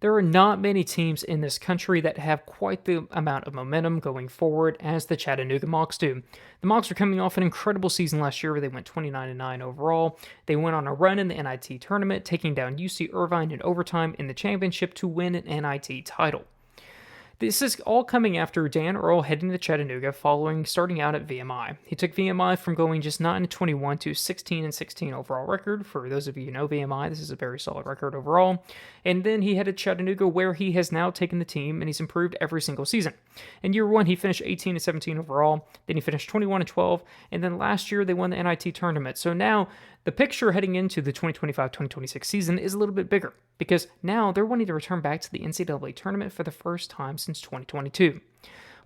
There are not many teams in this country that have quite the amount of momentum going forward as the Chattanooga Mocs do. The Mocs are coming off an incredible season last year where they went 29-9 overall. They went on a run in the NIT Tournament, taking down UC Irvine in overtime in the championship to win an NIT title. This is all coming after Dan Earl heading to Chattanooga following starting out at VMI. He took VMI from going just 9-21 to 16-16 overall record. For those of you who know VMI, this is a very solid record overall. And then he headed to Chattanooga, where he has now taken the team and he's improved every single season. In year one, he finished 18-17 overall. Then he finished 21-12, and then last year they won the NIT tournament. So now the picture heading into the 2025-2026 season is a little bit bigger, because now they're wanting to return back to the NCAA tournament for the first time since 2022.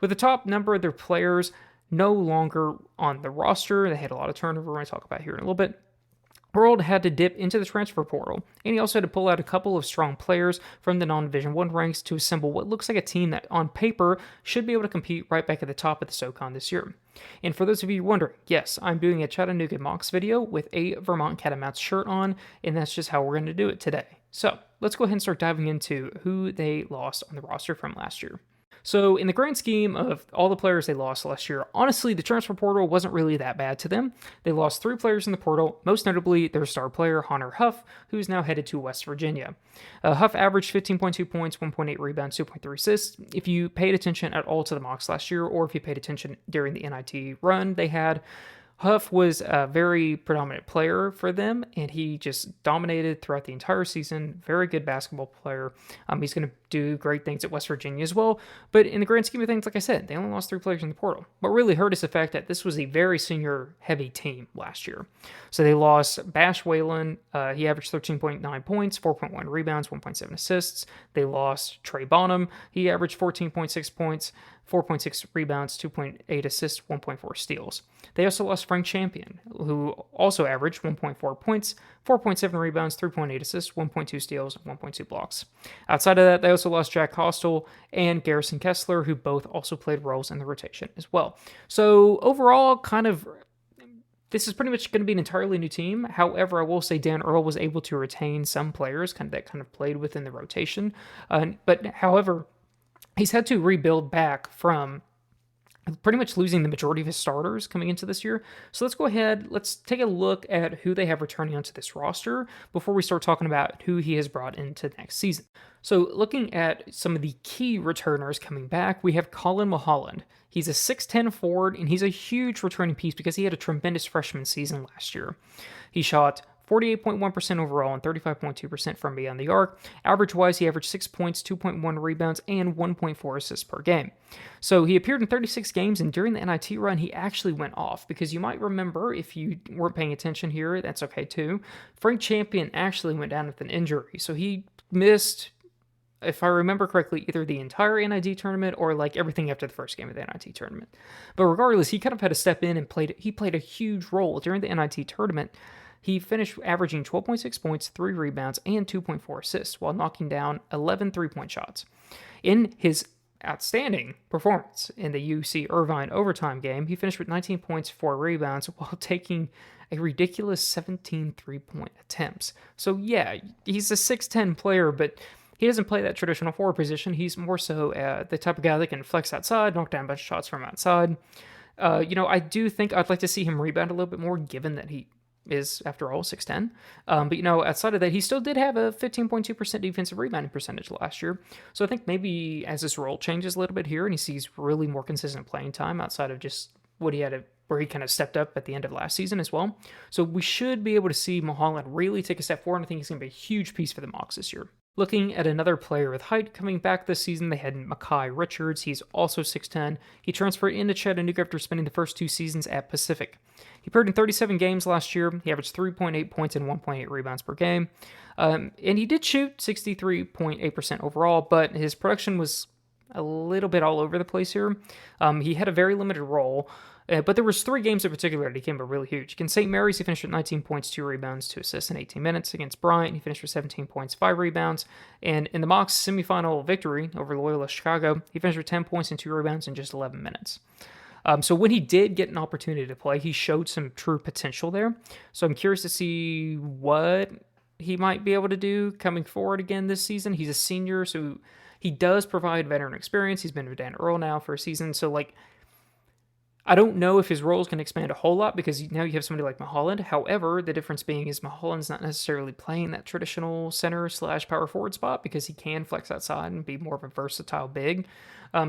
With the top number of their players no longer on the roster, they had a lot of turnover, we're going to talk about here in a little bit. Earl had to dip into the transfer portal, and he also had to pull out a couple of strong players from the non-Division I ranks to assemble what looks like a team that, on paper, should be able to compete right back at the top of the SoCon this year. And for those of you wondering, yes, I'm doing a Chattanooga Mocs video with a Vermont Catamounts shirt on, and that's just how we're going to do it today. So, let's go ahead and start diving into who they lost on the roster from last year. So, in the grand scheme of all the players they lost last year, honestly, the transfer portal wasn't really that bad to them. They lost 3 players in the portal, most notably their star player, Honor Huff, who's now headed to West Virginia. Huff averaged 15.2 points, 1.8 rebounds, 2.3 assists. If you paid attention at all to the Mocs last year, or if you paid attention during the NIT run they had, Huff was a very predominant player for them, and he just dominated throughout the entire season. Very good basketball player. He's going to do great things at West Virginia as well. But in the grand scheme of things, like I said, they only lost 3 players in the portal. What really hurt is the fact that this was a very senior-heavy team last year. So they lost Bash Whalen. He averaged 13.9 points, 4.1 rebounds, 1.7 assists. They lost Trey Bonham. He averaged 14.6 points, 4.6 rebounds, 2.8 assists, 1.4 steals. They also lost Frank Champion, who also averaged 1.4 points, 4.7 rebounds, 3.8 assists, 1.2 steals, 1.2 blocks. Outside of that, they also lost Jack Hostel and Garrison Kessler, who both also played roles in the rotation as well. So overall, this is pretty much going to be an entirely new team. However, I will say Dan Earl was able to retain some players that played within the rotation. However, he's had to rebuild back from pretty much losing the majority of his starters coming into this year. So let's go ahead, let's take a look at who they have returning onto this roster before we start talking about who he has brought into next season. So looking at some of the key returners coming back, we have Collin Mulholland. He's a 6'10 forward, and he's a huge returning piece because he had a tremendous freshman season last year. He shot 48.1% overall and 35.2% from beyond the arc. Average-wise, he averaged 6 points, 2.1 rebounds, and 1.4 assists per game. So he appeared in 36 games, and during the NIT run, he actually went off. Because you might remember, if you weren't paying attention here, that's okay too, Frank Champion actually went down with an injury. So he missed, if I remember correctly, either the entire NIT tournament or everything after the first game of the NIT tournament. But regardless, he kind of had to step in and played a huge role during the NIT tournament. He finished averaging 12.6 points, 3 rebounds, and 2.4 assists while knocking down 11 three-point shots. In his outstanding performance in the UC Irvine overtime game, he finished with 19 points, 4 rebounds, while taking a ridiculous 17 three-point attempts. So yeah, he's a 6'10 player, but he doesn't play that traditional forward position. He's more so the type of guy that can flex outside, knock down a bunch of shots from outside. I do think I'd like to see him rebound a little bit more, given that he is, after all, 6'10". But outside of that, he still did have a 15.2% defensive rebounding percentage last year. So I think maybe as his role changes a little bit here and he sees really more consistent playing time outside of just what he had where he kind of stepped up at the end of last season as well. So we should be able to see Mulholland really take a step forward, and I think he's going to be a huge piece for the Mocs this year. Looking at another player with height coming back this season, they had Mekhi Richards. He's also 6'10". He transferred into Chattanooga after spending the first 2 seasons at Pacific. He appeared in 37 games last year. He averaged 3.8 points and 1.8 rebounds per game. And he did shoot 63.8% overall, but his production was a little bit all over the place here. He had a very limited role. But there was 3 games in particular that became really huge. Against St. Mary's, he finished with 19 points, 2 rebounds, 2 assists in 18 minutes. Against Bryant, he finished with 17 points, 5 rebounds. And in the Mocs semifinal victory over Loyola Chicago, he finished with 10 points and 2 rebounds in just 11 minutes. So when he did get an opportunity to play, he showed some true potential there. So I'm curious to see what he might be able to do coming forward again this season. He's a senior, so he does provide veteran experience. He's been with Dan Earl now for a season, so like I don't know if his roles can expand a whole lot because now you have somebody like Mulholland. However, the difference being is Mulholland's not necessarily playing that traditional center / power forward spot because he can flex outside and be more of a versatile big.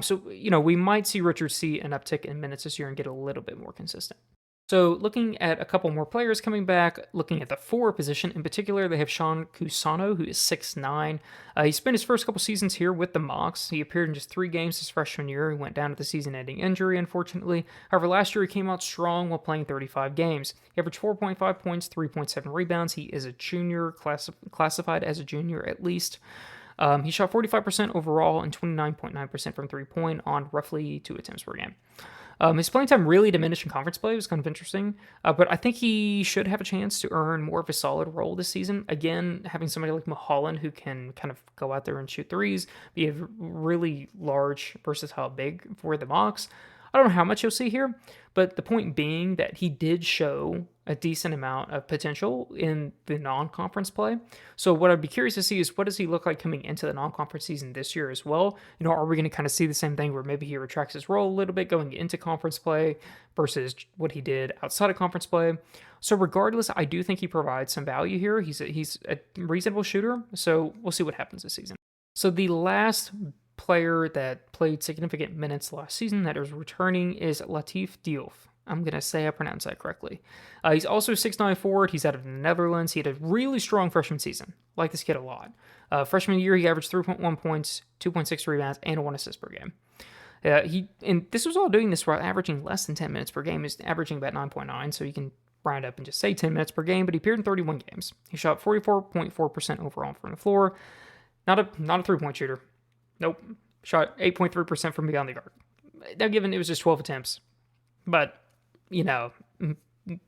So, we might see Richard see an uptick in minutes this year and get a little bit more consistent. So looking at a couple more players coming back, looking at the 4 position in particular, they have Sean Cusano, who is 6'9". He spent his first couple seasons here with the Mocs. He appeared in just 3 games his freshman year. He went down with the season-ending injury, unfortunately. However, last year he came out strong while playing 35 games. He averaged 4.5 points, 3.7 rebounds. He is a junior, classified as a junior at least. He shot 45% overall and 29.9% from three-point on roughly 2 attempts per game. His playing time really diminished in conference play. It was kind of interesting, but I think he should have a chance to earn more of a solid role this season. Again, having somebody like Mulholland who can kind of go out there and shoot threes, be a really large, versatile big for the Mocs. I don't know how much you'll see here, but the point being that he did show a decent amount of potential in the non-conference play. So what I'd be curious to see is what does he look like coming into the non-conference season this year as well? Are we going to kind of see the same thing where maybe he retracts his role a little bit going into conference play versus what he did outside of conference play? So regardless, I do think he provides some value here. He's a reasonable shooter, so we'll see what happens this season. So the last player that played significant minutes last season that is returning is Latif Diouf. I'm going to say I pronounced that correctly. He's also 6'9" forward. He's out of the Netherlands. He had a really strong freshman season. Like this kid a lot. Freshman year, he averaged 3.1 points, 2.6 rebounds, and 1 assist per game. And this was all doing this while averaging less than 10 minutes per game. He's averaging about 9.9, so you can round up and just say 10 minutes per game, but he appeared in 31 games. He shot 44.4% overall from the floor. Not a three-point shooter. Nope. Shot 8.3% from beyond the arc. Now, given it was just 12 attempts, but,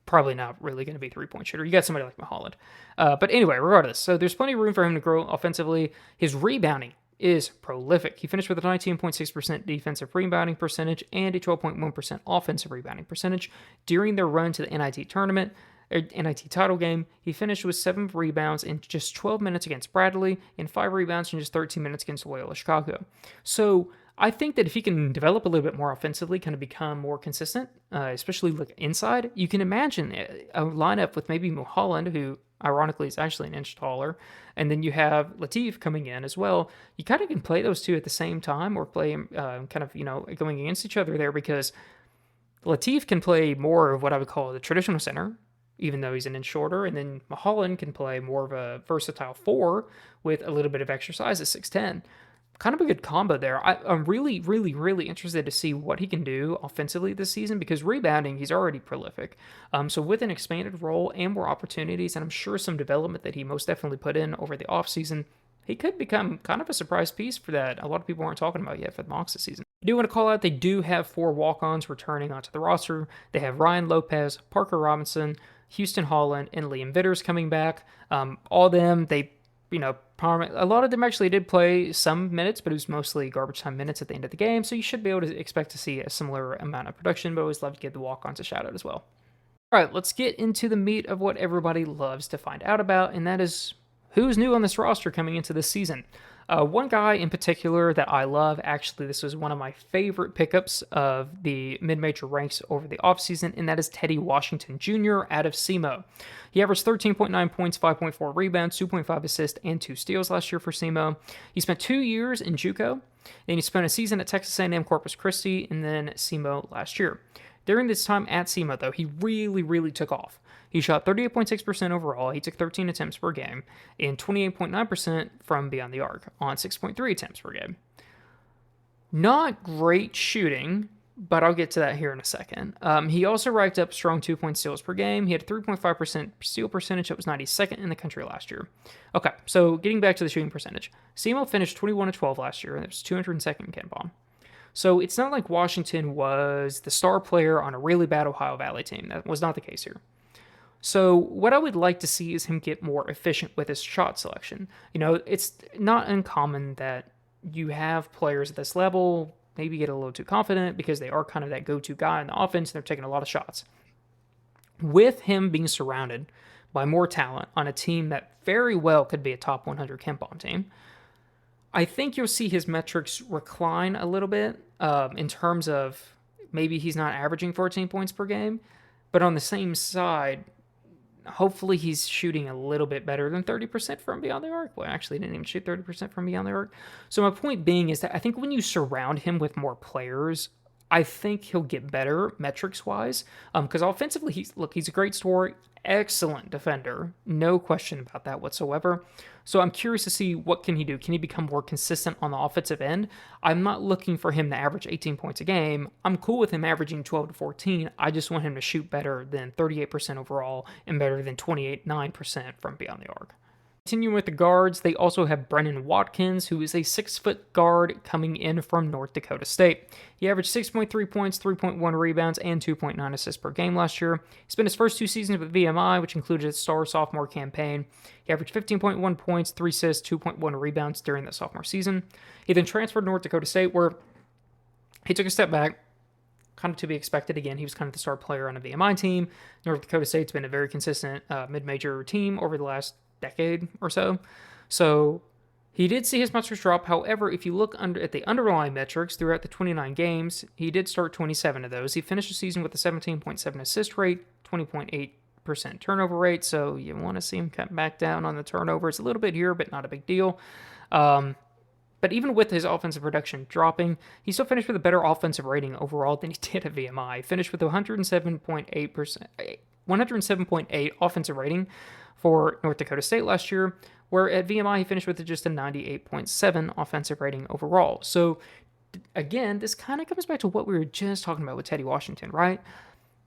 probably not really going to be a three-point shooter. You got somebody like Mulholland. But anyway, regardless, so there's plenty of room for him to grow offensively. His rebounding is prolific. He finished with a 19.6% defensive rebounding percentage and a 12.1% offensive rebounding percentage during their run to the NIT Tournament. NIT title game. He finished with 7 rebounds in just 12 minutes against Bradley and 5 rebounds in just 13 minutes against Loyola Chicago. So I think that if he can develop a little bit more offensively, kind of become more consistent, especially look inside, you can imagine a lineup with maybe Mulholland, who ironically is actually an inch taller, and then you have Latif coming in as well. You kind of can play those two at the same time or play going against each other there because Latif can play more of what I would call the traditional center, even though he's an inch shorter, and then Mulholland can play more of a versatile 4 with a little bit of exercise at 6'10". Kind of a good combo there. I'm really, really, really interested to see what he can do offensively this season because rebounding, he's already prolific. So with an expanded role and more opportunities, and I'm sure some development that he most definitely put in over the offseason, he could become kind of a surprise piece for that a lot of people aren't talking about yet for the Mocs this season. I do want to call out they do have 4 walk-ons returning onto the roster. They have Ryan Lopez, Parker Robinson, Houston Holland, and Liam Vitters coming back. All of them, a lot of them actually did play some minutes, but it was mostly garbage time minutes at the end of the game, so you should be able to expect to see a similar amount of production, but always love to give the walk-ons a shout-out as well. All right, let's get into the meat of what everybody loves to find out about, and that is who's new on this roster coming into this season. One guy in particular that I love, actually, this was one of my favorite pickups of the mid-major ranks over the offseason, and that is Teddy Washington Jr. out of SEMO. He averaged 13.9 points, 5.4 rebounds, 2.5 assists, and 2 steals last year for SEMO. He spent 2 years in JUCO, and he spent a season at Texas A&M Corpus Christi, and then SEMO last year. During this time at SEMO, though, he really, really took off. He shot 38.6% overall, he took 13 attempts per game, and 28.9% from beyond the arc on 6.3 attempts per game. Not great shooting, but I'll get to that here in a second. He also racked up strong 2-point steals per game. He had a 3.5% steal percentage that was 92nd in the country last year. Okay, so getting back to the shooting percentage. SEMO finished 21-12 last year, and it was 202nd in KenPom. So it's not like Washington was the star player on a really bad Ohio Valley team. That was not the case here. So what I would like to see is him get more efficient with his shot selection. It's not uncommon that you have players at this level maybe get a little too confident because they are kind of that go-to guy in the offense and they're taking a lot of shots. With him being surrounded by more talent on a team that very well could be a top 100 KenPom team, I think you'll see his metrics recline a little bit in terms of maybe he's not averaging 14 points per game, but on the same side, hopefully he's shooting a little bit better than 30% from beyond the arc. Well, actually, he didn't even shoot 30% from beyond the arc. So my point being is that I think when you surround him with more players, I think he'll get better metrics-wise. Because offensively, he's a great scorer, excellent defender, no question about that whatsoever. So I'm curious to see what can he do. Can he become more consistent on the offensive end? I'm not looking for him to average 18 points a game. I'm cool with him averaging 12 to 14. I just want him to shoot better than 38% overall and better than 9% from beyond the arc. Continuing with the guards, they also have Brennan Watkins, who is a 6-foot guard coming in from North Dakota State. He averaged 6.3 points, 3.1 rebounds, and 2.9 assists per game last year. He spent his first 2 seasons with VMI, which included his star sophomore campaign. He averaged 15.1 points, 3 assists, 2.1 rebounds during that sophomore season. He then transferred to North Dakota State, where he took a step back, kind of to be expected. Again, he was kind of the star player on a VMI team. North Dakota State's been a very consistent mid-major team over the last decade or so. So he did see his metrics drop. However, if you look at the underlying metrics throughout the 29 games, he did start 27 of those. He finished the season with a 17.7 assist rate, 20.8% turnover rate. So you want to see him cut back down on the turnovers a little bit here, but not a big deal. But even with his offensive production dropping, he still finished with a better offensive rating overall than he did at VMI. He finished with 107.8 offensive rating for North Dakota State last year, where at VMI he finished with just a 98.7 offensive rating overall. So again, this kind of comes back to what we were just talking about with Teddy Washington, right?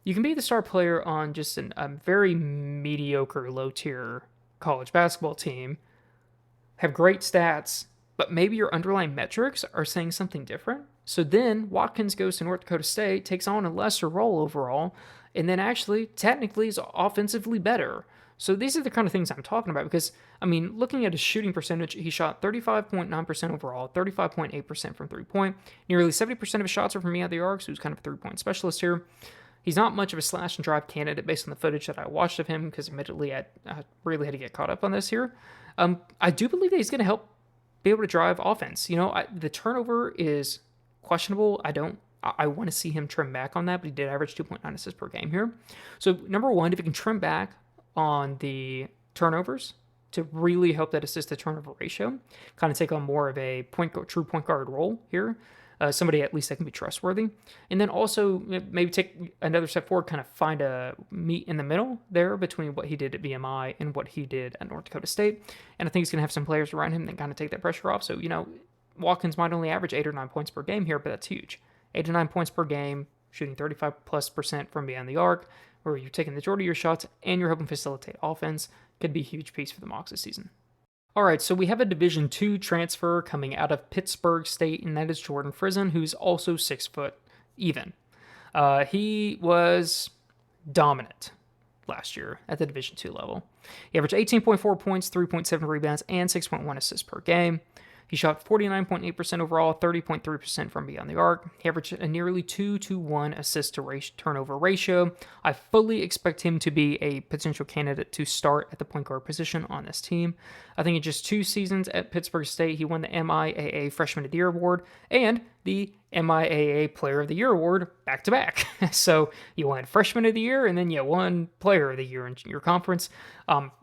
You can be the star player on just a very mediocre, low-tier college basketball team, have great stats, but maybe your underlying metrics are saying something different. So then Watkins goes to North Dakota State, takes on a lesser role overall, and then actually technically is offensively better. So these are the kind of things I'm talking about because, I mean, looking at his shooting percentage, he shot 35.9% overall, 35.8% from three-point. Nearly 70% of his shots are from beyond the arc, so he's kind of a three-point specialist here. He's not much of a slash and drive candidate based on the footage that I watched of him because admittedly I really had to get caught up on this here. I do believe that he's going to help be able to drive offense. You know, the turnover is questionable. I want to see him trim back on that, but he did average 2.9 assists per game here. So number one, if he can trim back on the turnovers to really help that assist to turnover ratio, kind of take on more of a true point guard role here, somebody at least that can be trustworthy. And then also maybe take another step forward, kind of find a meet in the middle there between what he did at VMI and what he did at North Dakota State. And I think he's going to have some players around him that kind of take that pressure off. So, you know, Watkins might only average 8 or 9 points per game here, but that's huge. 8 to 9 points per game, shooting 35+% from beyond the arc, where you're taking the majority of your shots and you're helping facilitate offense, could be a huge piece for the Mocs this season. All right, so we have a Division II transfer coming out of Pittsburgh State, and that is Jordan Frison, who's also 6 foot even. He was dominant last year at the Division II level. He averaged 18.4 points, 3.7 rebounds, and 6.1 assists per game. He shot 49.8% overall, 30.3% from beyond the arc. He averaged a nearly 2-to-1 assist to turnover ratio. I fully expect him to be a potential candidate to start at the point guard position on this team. I think in just 2 seasons at Pittsburgh State, he won the MIAA Freshman of the Year award and the MIAA Player of the Year award back-to-back. So you won Freshman of the Year, and then you won Player of the Year in your conference.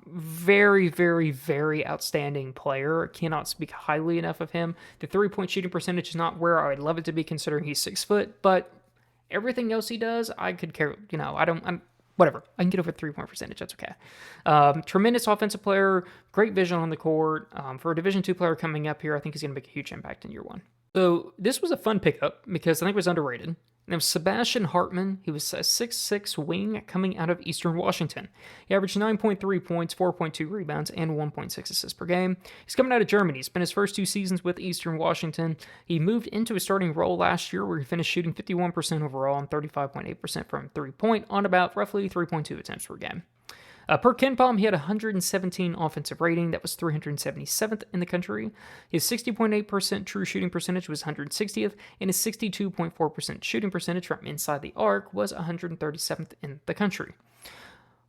Very, very, very outstanding player. Cannot speak highly enough of him. The 3-point shooting percentage is not where I would love it to be considering he's 6 foot, but everything else he does, I could care. You know, whatever. I can get over 3-point percentage. That's okay. Tremendous offensive player, great vision on the court. For a Division II player coming up here, I think he's going to make a huge impact in year 1. So this was a fun pickup because I think it was underrated. And it was Sebastian Hartman. He was a 6'6" wing coming out of Eastern Washington. He averaged 9.3 points, 4.2 rebounds, and 1.6 assists per game. He's coming out of Germany. He spent his first 2 seasons with Eastern Washington. He moved into a starting role last year where he finished shooting 51% overall and 35.8% from three-point on about roughly 3.2 attempts per game. Per KenPom, he had 117 offensive rating. That was 377th in the country. His 60.8% true shooting percentage was 160th, and his 62.4% shooting percentage from inside the arc was 137th in the country.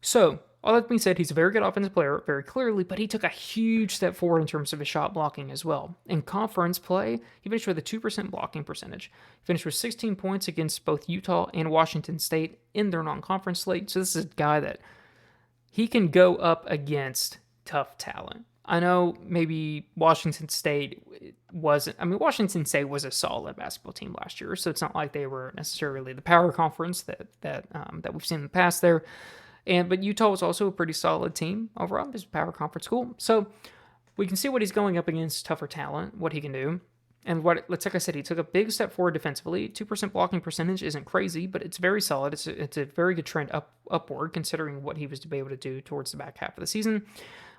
So, all that being said, he's a very good offensive player, very clearly, but he took a huge step forward in terms of his shot blocking as well. In conference play, he finished with a 2% blocking percentage. He finished with 16 points against both Utah and Washington State in their non-conference slate. So this is a guy that he can go up against tough talent. I know maybe Washington State wasn't. I mean, Washington State was a solid basketball team last year, so it's not like they were necessarily the power conference that we've seen in the past there. But Utah was also a pretty solid team overall. It's a power conference school, so we can see what he's going up against, tougher talent, what he can do, and like I said, he took a big step forward defensively. 2% blocking percentage isn't crazy, but it's very solid. It's a very good trend upward considering what he was to be able to do towards the back half of the season.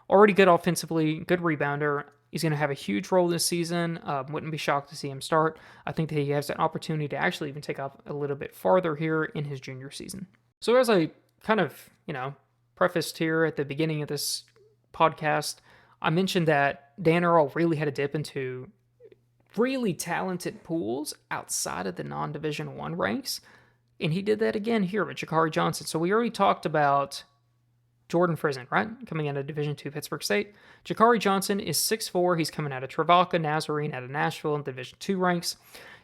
Already good offensively, good rebounder. He's going to have a huge role this season. Wouldn't be shocked to see him start. I think that he has an opportunity to actually even take off a little bit farther here in his junior season. So as I kind of, prefaced here at the beginning of this podcast, I mentioned that Dan Earl really had a dip into really talented pools outside of the non-Division I ranks. And he did that again here with Jikari Johnson. So we already talked about Jordan Frison, right? Coming out of Division II Pittsburgh State. Jikari Johnson is 6'4". He's coming out of Travaca, Nazarene, out of Nashville in Division II ranks.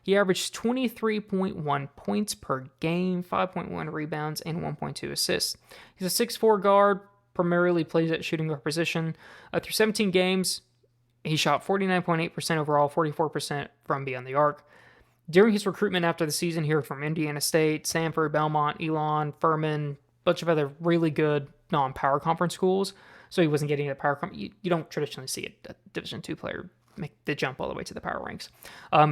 He averaged 23.1 points per game, 5.1 rebounds, and 1.2 assists. He's a 6'4" guard, primarily plays at shooting guard position. Through 17 games, he shot 49.8% overall, 44% from beyond the arc. During his recruitment after the season here from Indiana State, Sanford, Belmont, Elon, Furman, bunch of other really good non-power conference schools, so he wasn't getting a power conference. You don't traditionally see a Division II player make the jump all the way to the power ranks.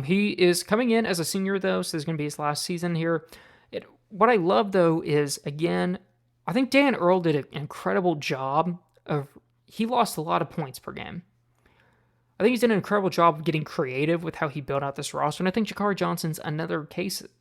He is coming in as a senior, though, so this is going to be his last season here. What I love, though, is, again, I think Dan Earl did an incredible job he lost a lot of points per game. I think he's done an incredible job of getting creative with how he built out this roster, and I think Jikari Johnson's another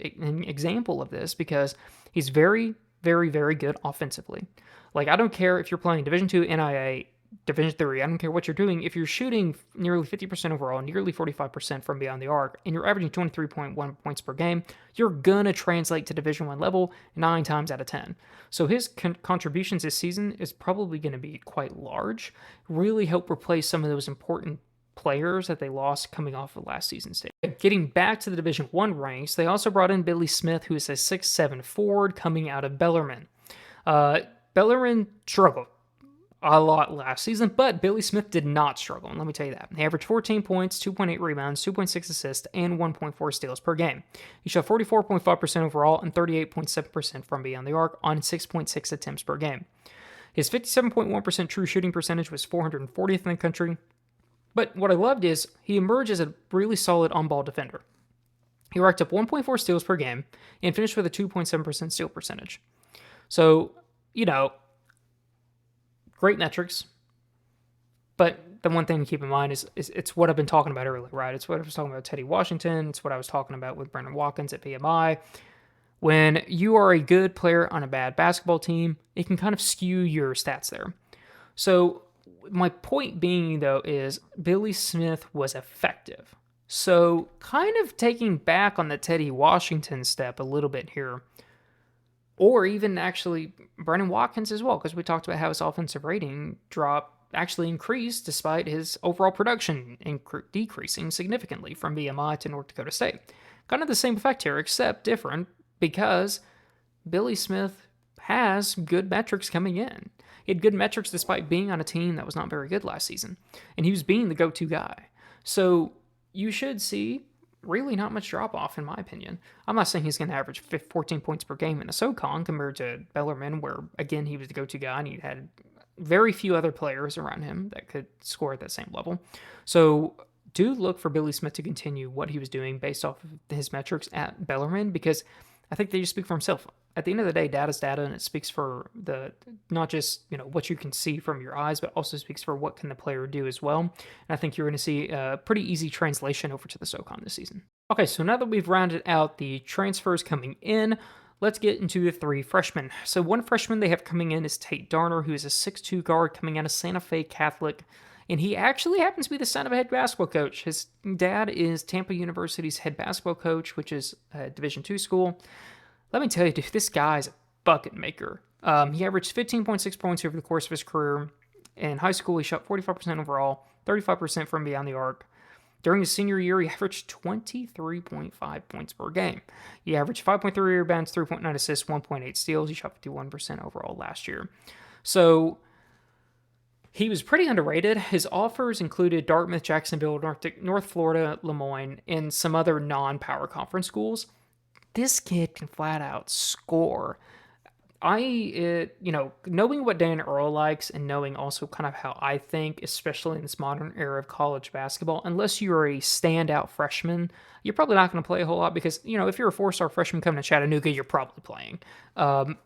an example of this because he's very, very, very good offensively. Like, I don't care if you're playing Division II, NIA, Division III, I don't care what you're doing. If you're shooting nearly 50% overall, nearly 45% from beyond the arc, and you're averaging 23.1 points per game, you're going to translate to Division I level 9 times out of 10. So his contributions this season is probably going to be quite large, really help replace some of those important players that they lost coming off of last season's stage. Getting back to the Division I ranks, they also brought in Billy Smith, who is a 6'7" forward coming out of Bellarmine. Bellarmine struggled a lot last season, but Billy Smith did not struggle, and let me tell you that. He averaged 14 points, 2.8 rebounds, 2.6 assists, and 1.4 steals per game. He shot 44.5% overall and 38.7% from beyond the arc on 6.6 attempts per game. His 57.1% true shooting percentage was 440th in the country, but what I loved is he emerged as a really solid on-ball defender. He racked up 1.4 steals per game and finished with a 2.7% steal percentage. So, great metrics. But the one thing to keep in mind is it's what I've been talking about earlier, right? It's what I was talking about Teddy Washington. It's what I was talking about with Brendan Watkins at VMI. When you are a good player on a bad basketball team, it can kind of skew your stats there. So my point being, though, is Billy Smith was effective. So kind of taking back on the Teddy Washington step a little bit here, or even actually Brendan Watkins as well, because we talked about how his offensive rating actually increased despite his overall production decreasing significantly from VMI to North Dakota State. Kind of the same effect here, except different, because Billy Smith has good metrics coming in. He had good metrics despite being on a team that was not very good last season, and he was being the go-to guy. So you should see really not much drop-off, in my opinion. I'm not saying he's going to average 14 points per game in a SoCon compared to Bellarmine, where, again, he was the go-to guy, and he had very few other players around him that could score at that same level. So do look for Billy Smith to continue what he was doing based off of his metrics at Bellarmine, because I think they just speak for himself. At the end of the day, data's data, and it speaks for not just what you can see from your eyes, but also speaks for what can the player do as well. And I think you're going to see a pretty easy translation over to the SoCon this season. Okay, so now that we've rounded out the transfers coming in, let's get into the 3 freshmen. So one freshman they have coming in is Tate Darner, who is a 6'2" guard coming out of Santa Fe Catholic. And he actually happens to be the son of a head basketball coach. His dad is Tampa University's head basketball coach, which is a Division II school. Let me tell you, dude, this guy's a bucket maker. He averaged 15.6 points over the course of his career. In high school, he shot 45% overall, 35% from beyond the arc. During his senior year, he averaged 23.5 points per game. He averaged 5.3 rebounds, 3.9 assists, 1.8 steals. He shot 51% overall last year. So he was pretty underrated. His offers included Dartmouth, Jacksonville, North Florida, Lemoyne, and some other non-power conference schools. This kid can flat out score. Knowing what Dan Earl likes and knowing also kind of how I think, especially in this modern era of college basketball, unless you're a standout freshman, you're probably not going to play a whole lot because, if you're a 4-star freshman coming to Chattanooga, you're probably playing.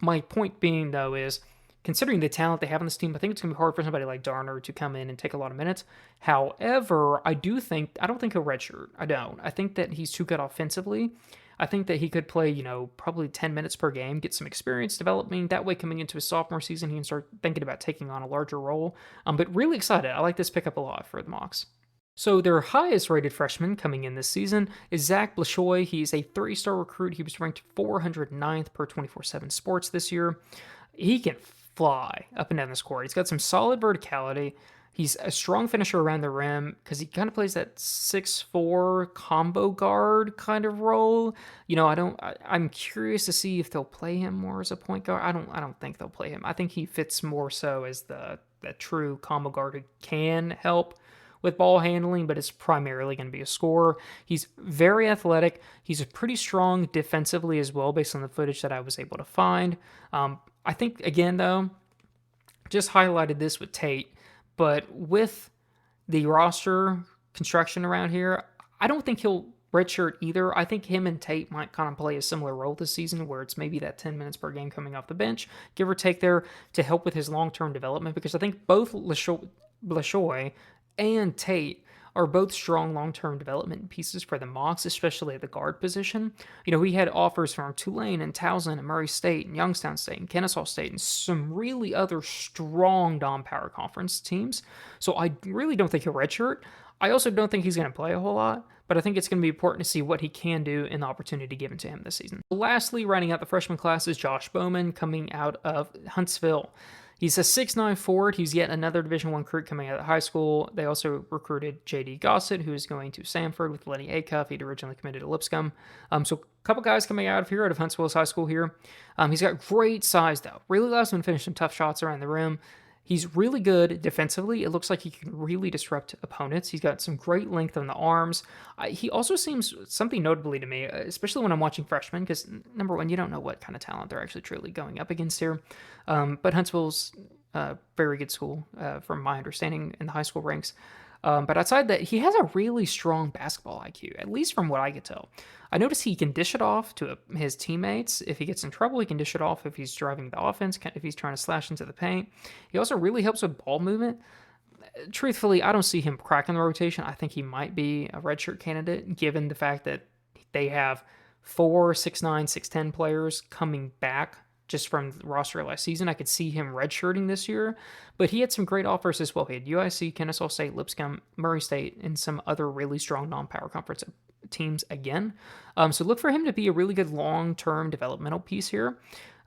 My point being, though, is considering the talent they have on this team, I think it's going to be hard for somebody like Darner to come in and take a lot of minutes. However, I don't think he'll redshirt. I don't. I think that he's too good offensively. I think that he could play, probably 10 minutes per game, get some experience developing. That way, coming into his sophomore season, he can start thinking about taking on a larger role. But really excited. I like this pickup a lot for the Mocs. So their highest rated freshman coming in this season is Zach Blashoy. He's a 3-star recruit. He was ranked 409th per 24/7 Sports this year. He can fly up and down the court. He's got some solid verticality. He's a strong finisher around the rim because he kind of plays that 6'4" combo guard kind of role. I'm curious to see if they'll play him more as a point guard. I don't think they'll play him. I think he fits more so as the true combo guard who can help with ball handling, but is primarily going to be a scorer. He's very athletic. He's pretty strong defensively as well, based on the footage that I was able to find. I think, again, though, just highlighted this with Tate, but with the roster construction around here, I don't think he'll redshirt either. I think him and Tate might kind of play a similar role this season, where it's maybe that 10 minutes per game coming off the bench, give or take there, to help with his long-term development, because I think both Blashoy and Tate are both strong long-term development pieces for the Mocs, especially at the guard position. We had offers from Tulane and Towson and Murray State and Youngstown State and Kennesaw State and some really other strong non-power conference teams. So I really don't think he'll redshirt. I also don't think he's going to play a whole lot, but I think it's going to be important to see what he can do in the opportunity given to him this season. Lastly, rounding out the freshman class is Josh Bowman, coming out of Huntsville. He's a 6'9" forward. He's yet another Division I recruit coming out of high school. They also recruited J.D. Gossett, who is going to Samford with Lenny Acuff. He'd originally committed to Lipscomb. So a couple guys coming out of here, out of Huntsville's high school here. He's got great size, though. Really allows him to finish some tough shots around the rim. He's really good defensively. It looks like he can really disrupt opponents. He's got some great length on the arms. He also seems something notably to me, especially when I'm watching freshmen, because number one, you don't know what kind of talent they're actually truly going up against here. But Huntsville's a very good school, from my understanding, in the high school ranks. But outside that, he has a really strong basketball IQ, at least from what I could tell. I noticed he can dish it off to his teammates. If he gets in trouble, he can dish it off if he's driving the offense, if he's trying to slash into the paint. He also really helps with ball movement. Truthfully, I don't see him cracking the rotation. I think he might be a redshirt candidate, given the fact that they have 4 6'9", 6'10" players coming back just from the roster last season. I could see him redshirting this year, but he had some great offers as well. He had UIC, Kennesaw State, Lipscomb, Murray State, and some other really strong non-power conference teams again. So look for him to be a really good long-term developmental piece here.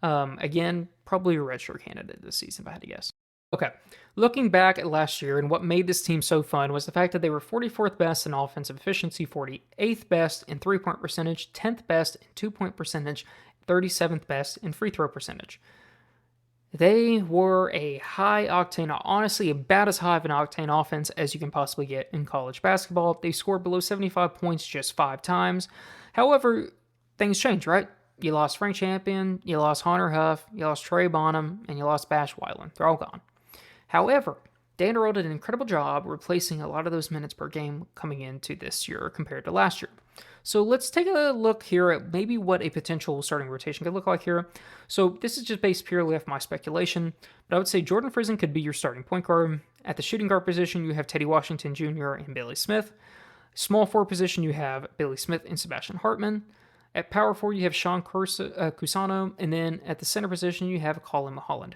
Again, probably a redshirt candidate this season, if I had to guess. Okay, looking back at last year, and what made this team so fun was the fact that they were 44th best in offensive efficiency, 48th best in three-point percentage, 10th best in two-point percentage, 37th best in free throw percentage. They were a high octane, honestly about as high of an octane offense as you can possibly get in college basketball. They scored below 75 points just 5 times. However, things change, right? You lost Frank Champion, you lost Honor Huff, you lost Trey Bonham, and you lost Bash Weiland. They're all gone. However, Dan Earl did an incredible job replacing a lot of those minutes per game coming into this year compared to last year. So let's take a look here at maybe what a potential starting rotation could look like here. So this is just based purely off my speculation, but I would say Jordan Frison could be your starting point guard. At the shooting guard position, you have Teddy Washington Jr. and Bailey Smith. Small forward position, you have Bailey Smith and Sebastian Hartman. At power forward, you have Sean Cusano, and then at the center position, you have Collin Mulholland.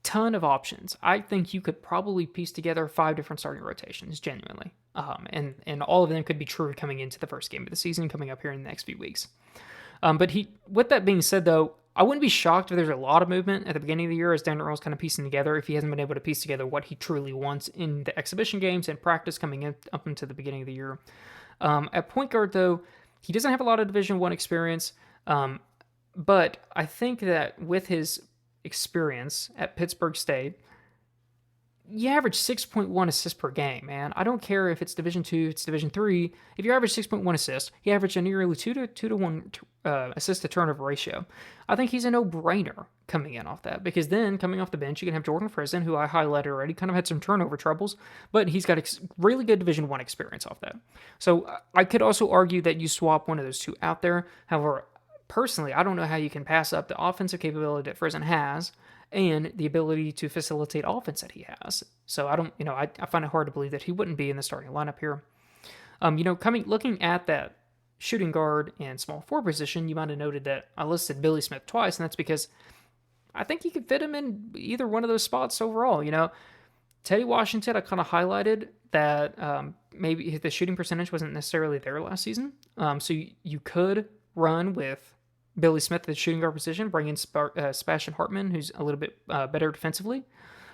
Ton of options. I think you could probably piece together 5 different starting rotations, genuinely. And all of them could be true coming into the first game of the season, coming up here in the next few weeks. But with that being said, though, I wouldn't be shocked if there's a lot of movement at the beginning of the year as Dan Earl's kind of piecing together, if he hasn't been able to piece together what he truly wants in the exhibition games and practice coming in up into the beginning of the year. At point guard, though, he doesn't have a lot of Division I experience, but I think that with his experience at Pittsburgh State, you average 6.1 assists per game, man. I don't care if it's Division II, it's Division III. If you average 6.1 assists, he averaged a nearly 2 to 1 assist to turnover ratio. I think he's a no-brainer coming in off that, because then coming off the bench, you can have Jordan Frison, who I highlighted already, kind of had some turnover troubles, but he's got really good Division I experience off that. So I could also argue that you swap one of those two out there. However, personally, I don't know how you can pass up the offensive capability that Frison has and the ability to facilitate offense that he has. So I don't, I find it hard to believe that he wouldn't be in the starting lineup here. Looking at that shooting guard and small forward position, you might have noted that I listed Billy Smith twice, and that's because I think you could fit him in either one of those spots overall. Teddy Washington, I kind of highlighted that maybe the shooting percentage wasn't necessarily there last season. So you could run with Billy Smith at the shooting guard position, bring in Sebastian Hartman, who's a little bit better defensively.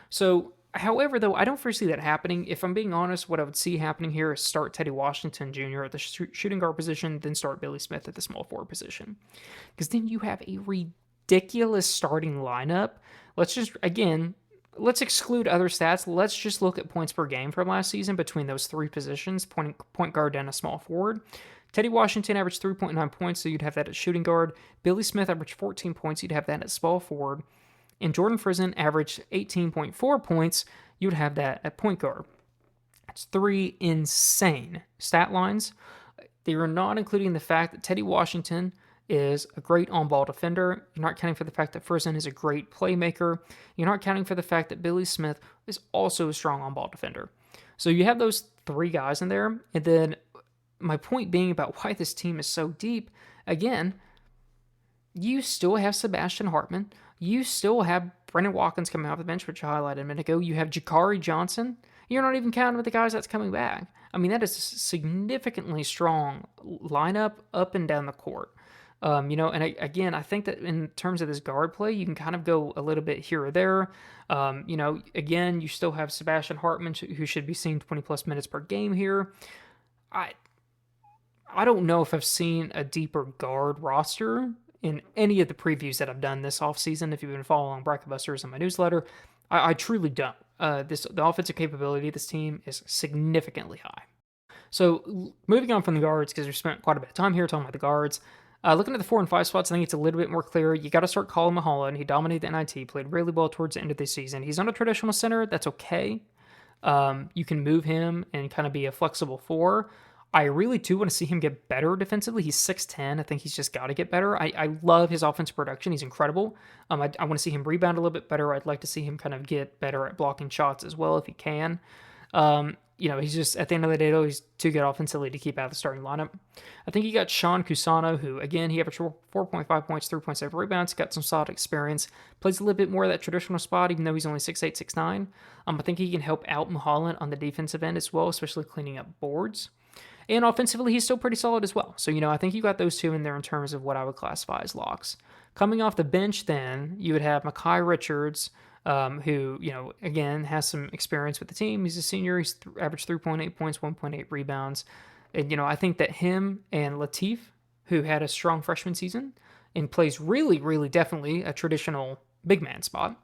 So, however, though, I don't foresee that happening. If I'm being honest, what I would see happening here is start Teddy Washington Jr. at the shooting guard position, then start Billy Smith at the small forward position. Because then you have a ridiculous starting lineup. Let's exclude other stats. Let's just look at points per game from last season between those three positions, point guard and a small forward. Teddy Washington averaged 3.9 points, so you'd have that at shooting guard. Billy Smith averaged 14 points, you'd have that at small forward. And Jordan Frison averaged 18.4 points, you'd have that at point guard. That's three insane stat lines. They are not including the fact that Teddy Washington is a great on-ball defender. You're not counting for the fact that Frison is a great playmaker. You're not counting for the fact that Billy Smith is also a strong on-ball defender. So you have those three guys in there, and then my point being about why this team is so deep, again, you still have Sebastian Hartman. You still have Brendan Watkins coming off the bench, which I highlighted a minute ago. You have Jikari Johnson. You're not even counting with the guys that's coming back. I mean, that is a significantly strong lineup up and down the court. And I think that in terms of this guard play, you can kind of go a little bit here or there. Again, you still have Sebastian Hartman, who should be seeing 20 plus minutes per game here. I don't know if I've seen a deeper guard roster in any of the previews that I've done this offseason. If you've been following Bracket Busters in my newsletter, I truly don't. The offensive capability of this team is significantly high. So moving on from the guards, because we spent quite a bit of time here talking about the guards, looking at the 4 and 5 spots, I think it's a little bit more clear. You got to start Collin Mulholland. He dominated the NIT, played really well towards the end of the season. He's not a traditional center. That's okay. You can move him and kind of be a flexible 4. I really do want to see him get better defensively. He's 6'10". I think he's just got to get better. I love his offensive production. He's incredible. I want to see him rebound a little bit better. I'd like to see him kind of get better at blocking shots as well if he can. He's just, at the end of the day, though, he's too good offensively to keep out of the starting lineup. I think you got Sean Cusano, who, again, he averaged 4.5 points, 3.7 rebounds, got some solid experience, plays a little bit more of that traditional spot, even though he's only 6'8", 6'9". I think he can help out Mulholland on the defensive end as well, especially cleaning up boards. And offensively, he's still pretty solid as well. So, I think you got those two in there in terms of what I would classify as locks. Coming off the bench, then, you would have Mekhi Richards, who, again, has some experience with the team. He's a senior. He's averaged 3.8 points, 1.8 rebounds. And, I think that him and Latif, who had a strong freshman season and plays really, really definitely a traditional big man spot.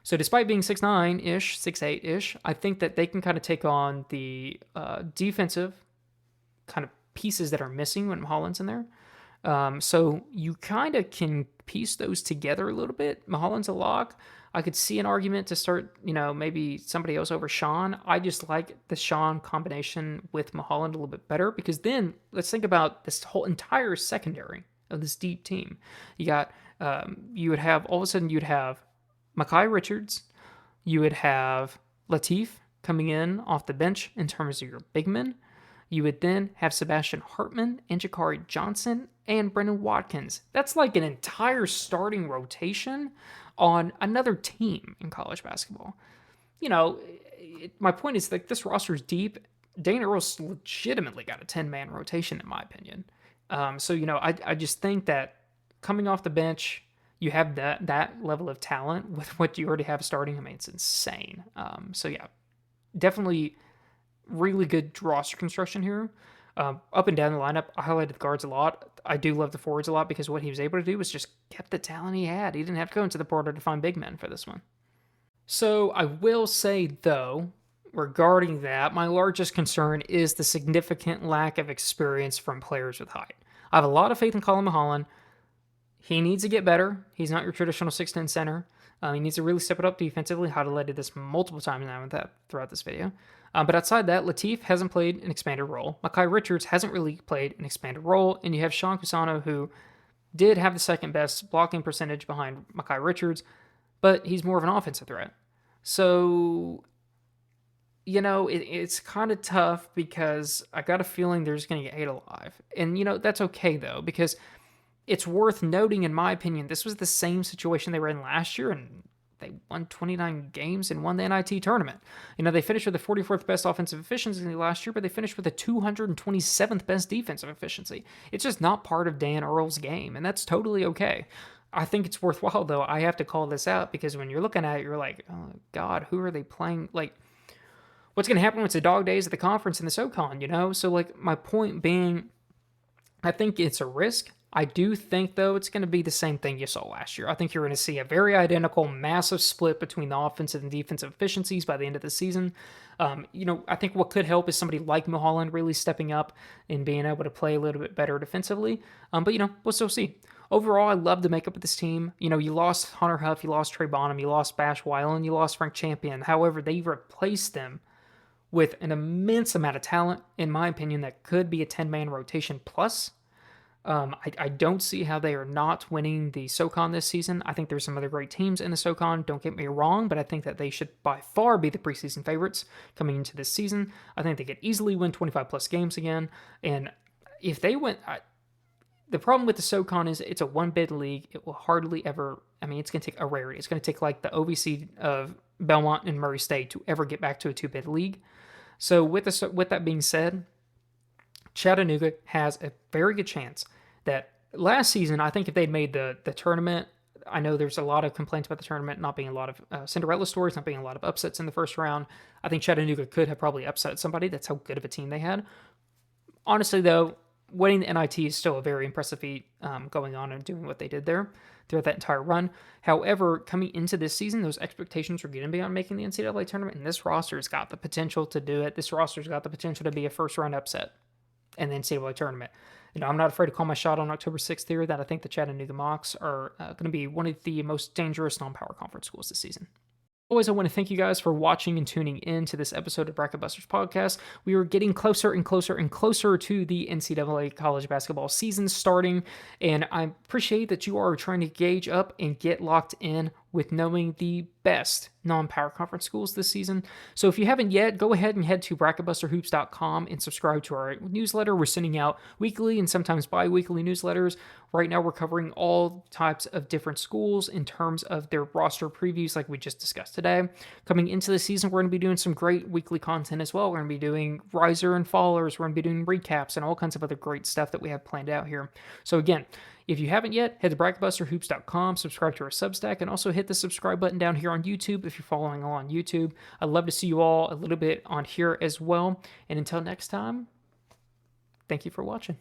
So despite being 6'9"-ish, 6'8"-ish, I think that they can kind of take on the defensive kind of pieces that are missing when Mulholland's in there. So you kind of can piece those together a little bit. Mulholland's a lock. I could see an argument to start, maybe somebody else over Sean. I just like the Sean combination with Mulholland a little bit better, because then let's think about this whole entire secondary of this deep team. You'd have Mekhi Richards. You would have Latif coming in off the bench in terms of your big men. You would then have Sebastian Hartman and Jikari Johnson and Brendan Watkins. That's like an entire starting rotation on another team in college basketball. My point is that this roster is deep. Dan Earl's legitimately got a 10-man rotation, in my opinion. I just think that coming off the bench, you have that level of talent with what you already have starting. I mean, it's insane. So yeah, definitely really good roster construction here. Up and down the lineup, I highlighted the guards a lot. I do love the forwards a lot because what he was able to do was just kept the talent he had. He didn't have to go into the portal to find big men for this one. So I will say, though, regarding that, my largest concern is the significant lack of experience from players with height. I have a lot of faith in Collin Mulholland. He needs to get better. He's not your traditional 6'10 center. He needs to really step it up defensively. Highlighted this multiple times now with that throughout this video. But outside that, Latif hasn't played an expanded role. Makai Richards hasn't really played an expanded role. And you have Sean Cusano, who did have the second best blocking percentage behind Makai Richards, but he's more of an offensive threat. So, it's kind of tough because I got a feeling they're just going to get ate alive. And, that's okay, though, because it's worth noting, in my opinion, this was the same situation they were in last year, and they won 29 games and won the NIT tournament. They finished with the 44th best offensive efficiency last year, but they finished with the 227th best defensive efficiency. It's just not part of Dan Earl's game, and that's totally okay. I think it's worthwhile, though. I have to call this out because when you're looking at it, you're like, oh, God, who are they playing? Like, what's going to happen when it's the dog days at the conference in the SoCon, So, my point being, I think it's a risk. I do think, though, it's going to be the same thing you saw last year. I think you're going to see a very identical, massive split between the offensive and defensive efficiencies by the end of the season. I think what could help is somebody like Mulholland really stepping up and being able to play a little bit better defensively. But, we'll still see. Overall, I love the makeup of this team. You lost Honor Huff, you lost Trey Bonham, you lost Bash Weiland, you lost Frank Champion. However, they replaced them with an immense amount of talent, in my opinion, that could be a 10-man rotation plus. I don't see how they are not winning the SoCon this season. I think there's some other great teams in the SoCon, don't get me wrong, but I think that they should by far be the preseason favorites coming into this season. I think they could easily win 25-plus games again, and if they win... The problem with the SoCon is it's a one-bid league. It will hardly ever... it's going to take a rarity. It's going to take like the OVC of Belmont and Murray State to ever get back to a two-bid league. So with that being said, Chattanooga has a very good chance that last season, I think if they'd made the tournament, I know there's a lot of complaints about the tournament not being a lot of Cinderella stories, not being a lot of upsets in the first round. I think Chattanooga could have probably upset somebody. That's how good of a team they had. Honestly, though, winning the NIT is still a very impressive feat going on and doing what they did there throughout that entire run. However, coming into this season, those expectations were getting beyond making the NCAA tournament, and this roster's got the potential to do it. This roster's got the potential to be a first-round upset in the NCAA tournament. I'm not afraid to call my shot on October 6th here that I think the Chattanooga Mocs are going to be one of the most dangerous non-power conference schools this season. Always, I want to thank you guys for watching and tuning in to this episode of Bracket Busters Podcast. We are getting closer and closer and closer to the NCAA college basketball season starting, and I appreciate that you are trying to gauge up and get locked in with knowing the best non-power conference schools this season. So if you haven't yet, go ahead and head to bracketbusterhoops.com and subscribe to our newsletter. We're sending out weekly and sometimes bi-weekly newsletters. Right now, we're covering all types of different schools in terms of their roster previews like we just discussed today. Coming into the season, we're going to be doing some great weekly content as well. We're going to be doing riser and fallers. We're going to be doing recaps and all kinds of other great stuff that we have planned out here. So again, if you haven't yet, head to bracketbusterhoops.com, subscribe to our Substack, and also hit the subscribe button down here on YouTube if you're following along on YouTube. I'd love to see you all a little bit on here as well. And until next time, thank you for watching.